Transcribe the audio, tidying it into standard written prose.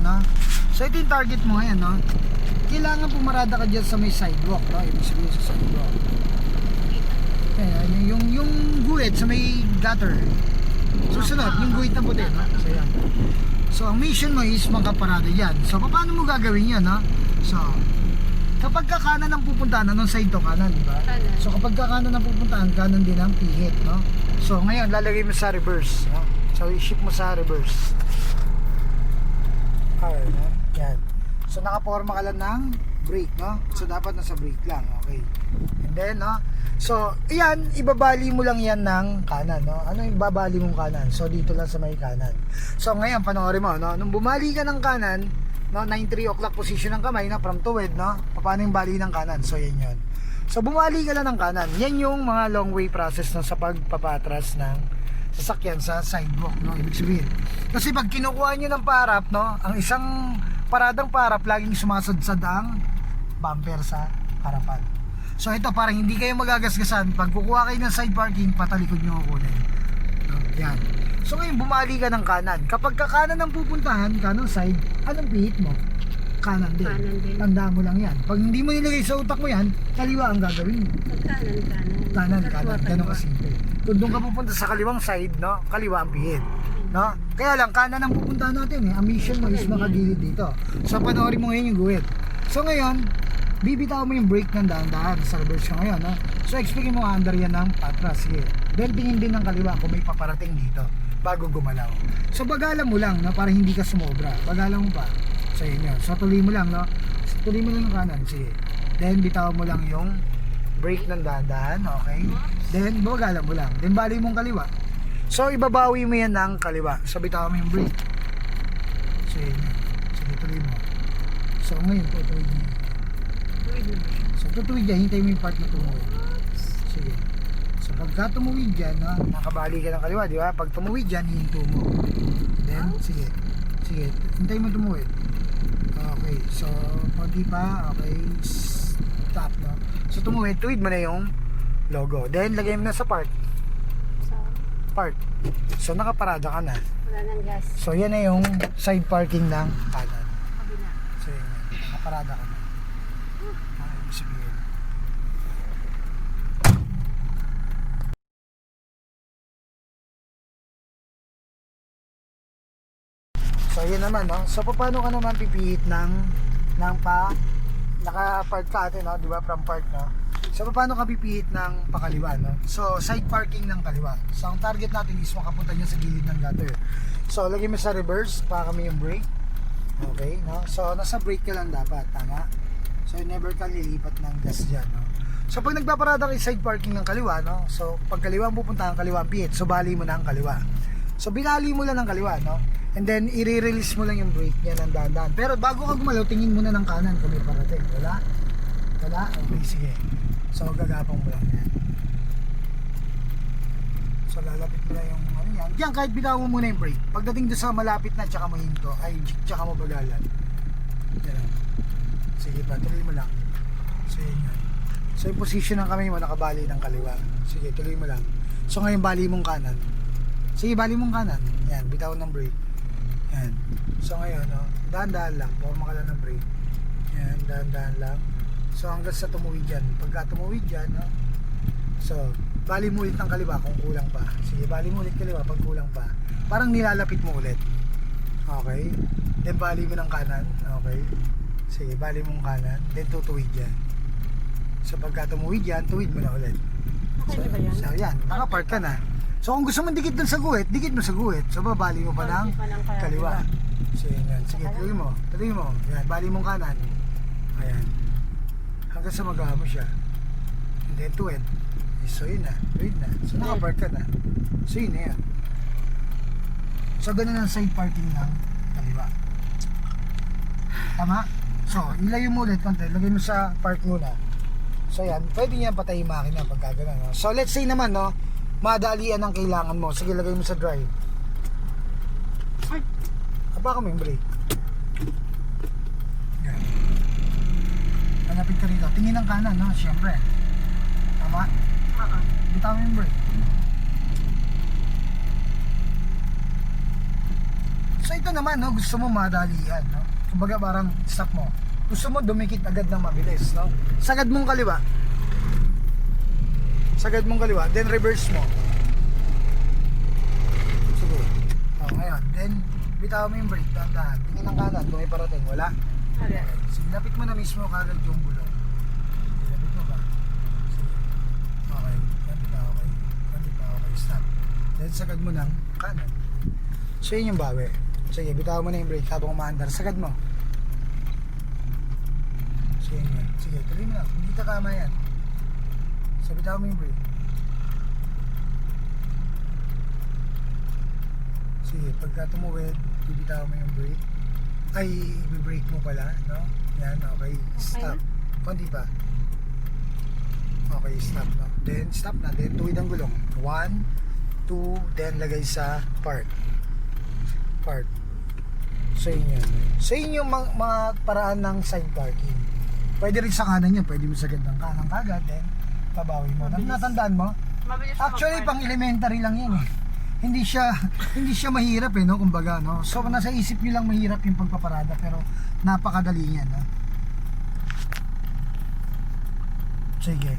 no? So ito yung target mo ngayon, no? Kailangan pumarada ka dyan sa may sidewalk, no? Ibig sabihin sa sidewalk. Ayan, yung guhit sa may gutter. Susunod, yung guhit na puti, no? So yan. So ang mission mo is makaparada dyan. So paano mo gagawin yan, no? So kapag kakanan ang pupuntahan, anong side to? Kanan, di ba? Kanan. So kapag kakanan ang pupuntahan, kanan din ang pihit, no? So ngayon, lalagay mo sa reverse, no? So i-shift mo sa reverse. Alright, no? Yan. So nakaporma ka lang ng brake, no? So dapat nasa brake lang, okay? And then, no? So, yan, ibabali mo lang yan ng kanan, no? Ano yung babali mong kanan? So dito lang sa may kanan. So ngayon, panoorin mo, no? Nung bumali ka ng kanan, no, 9-3 o'clock position ng kamay na from tuwid, no? Paano yung bali ng kanan? So yan yun. So bumali ka lang ng kanan. Yan yung mga long way process no, sa pagpapatras ng sasakyan sa sidewalk, no? Ibig sabihin. Kasi pag kinukuha nyo ng parap, no, ang isang paradang parap laging sumasadsad ang bumper sa harapan. So ito parang hindi kayo magagasgasan. Pag kukuha kayo ng side parking, patalikod nyo kukunin, no? Yan. So ngayon bumali ka ng kanan. Kapag kanan ang pupuntahan, kanan side, anong pihit mo? Kanan din. Kanan din. Tandaan mo lang yan. Pag hindi mo nilagay sa utak mo yan, kaliwa ang gagawin mo. Kanan. Ganun kasimple. Kung doon ka pupunta sa kaliwang side, no, kaliwa ang pihit, no? Kaya lang kanan ang pupuntahan natin, eh. Ang mission mo is makagilid dito. So panoorin mo ngayon yung guhit. So ngayon, bibitaw mo yung brake ng dahan-dahan sa reverse ka ngayon, no? So explikin mo under yan ng patras. Sige. Then tingin din ng kaliwa kung may paparating dito bago gumalaw. So bagalan mo lang, no, para hindi ka sumobra. Bagalan mo pa. So yun yun. So tuloy mo lang, no? Tuloy mo lang yung kanan. Sige. Then bitawan mo lang yung brake ng dahan-dahan. Okay. Then bagalan mo lang. Then bali mong kaliwa. So ibabawi mo yan ng kaliwa. So bitawan mo yung brake. So yun yun. Sige, tuloy mo. So ngayon tutuloy mo. So tutuwid dyan, hintay mo yung part na tumuwid. Sige. So pagka tumuwid dyan, no, nakabali ka ng kaliwa, di ba? Pag tumuwid dyan, hihinto mo. Then, sige. Sige, hintay mo tumuwid. Okay, so pag di pa, okay, stop, no? So tumuwid, tuwid mo na yung logo. Then, lagay mo na sa part. Part. So nakaparada ka na. Wala nang gas. So yan na yung side parking ng kanan. Kabila. So yan, nakaparada ka na. Sabihin. So yun naman, no? So paano ka naman pipihit ng naka-park ka atin, no? Di ba, from park, no? So paano ka pipihit ng pakaliwa, no? So side parking ng kaliwa. So ang target natin is makapunta niya sa gilid ng gutter. So lagay mo sa reverse para kami yung brake. Okay, no? So nasa brake ka lang dapat, tama? So never ka lilipat ng gas dyan, no? So pag nagpaparada kayo side parking ng kaliwa, no? So pag kaliwa ang pupunta ang kaliwa ang pihit, so bali mo na ang kaliwa. So binali mo lang ng kaliwa, no? And then i-release mo lang yung brake niya ng dahan-dahan. Pero bago ka gumalaw, tingin muna ng kanan kung may parating. Wala? Wala? Okay, sige. So gagapang mo lang yan. So lalapit mo lang yung ano yan. Diyan kahit bitaw mo muna yung brake. Pagdating doon sa malapit na tsaka mo hinto, ay tsaka mo bagalan. Yan. Sige pa, tuloy mo lang. So yun yun. So yung position ng kamay mo nakabali ng kaliwa. Sige, tuloy mo lang. So ngayon bali mong kanan. Sige, bali mong kanan. Yan, bitaw ng brake. Yan. So ngayon, no, dahan-dahan lang. Forma ka lang ng brake. Yan, dahan-dahan lang. So hanggang sa tumuwid dyan. Pagka tumuwid dyan, no, so bali mo ulit ng kaliwa kung kulang pa. Sige, bali mo ulit kaliwa pag kulang pa. Parang nilalapit mo ulit. Okay. Then bali mo ng kanan. Okay. Sige, bali mong kanan. Then tutuwid dyan. So pagka tumuwid dyan, tuwid mo na ulit. So, Okay ba yan? so yan, nakapark ka na. So kung gusto mo dikit dun sa guhit, dikit mo sa guhit. So babali mo pa ng kaliwa. So yan. Sige, tuloy mo. Tuloy mo. Yan, bali mong kanan. Ayan. Hanggang sa magawa mo siya. And then tuwid. So yun na. Tuwid na. So nakapark ka na. So yun na yan. So ganun ang side parking ng kaliwa. Tama? So ilayo mo ulit konti. Lagay mo sa park muna. So yan. Pwede niya patayin yung makina pagka ganun, no? So let's say naman, no, madalian ang kailangan mo. Sige, lagay mo sa drive. Ay, haba ka mo yung brake. Yan. Malapit ka rito. Tingin ng kanan, no? Siyempre. Tama? Bitaw mo yung brake. So ito naman, no, gusto mo madalian, no? Kumbaga parang stop mo. Gusto mo dumikit agad ng mabilis, no? Sagad mong kaliwa. Sagad mong kaliwa, then reverse mo. Sige. Oh, ngayon, then bitaw mo yung brake, dahan-dahan. Tingin ng kanan kung may parating, wala. Okay. Sige, lapit mo na mismo kagad yung bulong. Sige, lapit mo ba? Sige. Okay, yan bitaw, okay. Yan bitaw, okay, stop. Then sagad mo ng kanan. So yun yung bawi. Sige, bitaw mo na yung brake habang umaandar. Sagad mo. Sige, yan. Sige, tuloy mo lang. Hindi ka tama yan. So bitaw mo yung brake. Sige, pagka tumuwid, bibitaw mo yung brake. Ay, i-brake mo pala, no? Yan, okay. Stop. Konti pa. Okay, stop na. Then, stop na. Then, tuwid ang gulong. 1, 2, then lagay sa park. Park. So, yun yun. So, yun yung mga paraan ng side parking. Pwede rin sa kanan yun. Pwede mo sagad ng kanan kagad. Then, pabawi mo. Natandaan mo? Mabilis Actually, pang elementary lang yan eh. Hindi siya mahirap eh, no, kumbaga, no. So nasa isip niyo lang mahirap yung pagpaparada, pero napakadali niyan, no. Sige.